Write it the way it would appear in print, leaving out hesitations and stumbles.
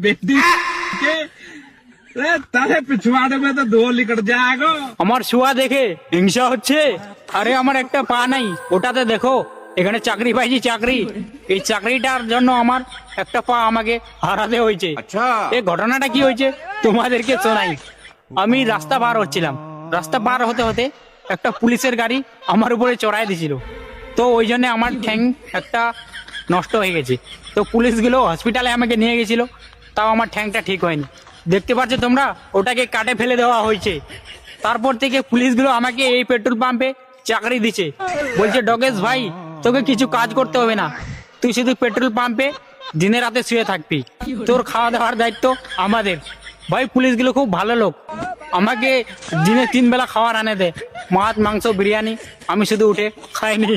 बेटी के তাহলে পিছুয়াড়ে মে তো দোল নিকট যাগো। আমার শুয়া দেখে হিংসা হচ্ছে? আরে আমার একটা পা নাই, ওটাতে দেখো এখানে চাকরি পাইছি, চাকরি। এই চাকরিটার জন্য আমার একটা পা আমাকে হারাতে হয়েছে। এই ঘটনাটা কি হয়েছে তোমাদেরকে শোনাই। আমি রাস্তা পার হচ্ছিলাম, রাস্তা পার হতে হতে একটা পুলিশের গাড়ি আমার উপরে চড়াই দিছিল। তো ওই জন্য আমার ঠ্যাং একটা নষ্ট হয়ে গেছে। তো পুলিশগুলো হসপিটালে আমাকে নিয়ে গেছিল, তাও আমার ঠ্যাংটা ঠিক হয়নি। দেখতে পাচ্ছ তোমরা, ওটাকে কাটে ফেলে দেওয়া হয়েছে। তারপর থেকে পুলিশগুলো আমাকে এই পেট্রোল পাম্পে চাকরি দিচ্ছে। বলছে ডগেশ ভাই, তোকে কিছু কাজ করতে হবে না, তুই শুধু পেট্রোল পাম্পে দিনে রাতে শুয়ে থাকবি, তোর খাওয়া দাওয়ার দায়িত্ব আমাদের। ভাই পুলিশগুলো খুব ভালো লোক, আমাকে দিনে 3 বেলা খাওয়ার আনে দেয়, মাছ মাংস বিরিয়ানি। আমি শুধু উঠে খাইনি।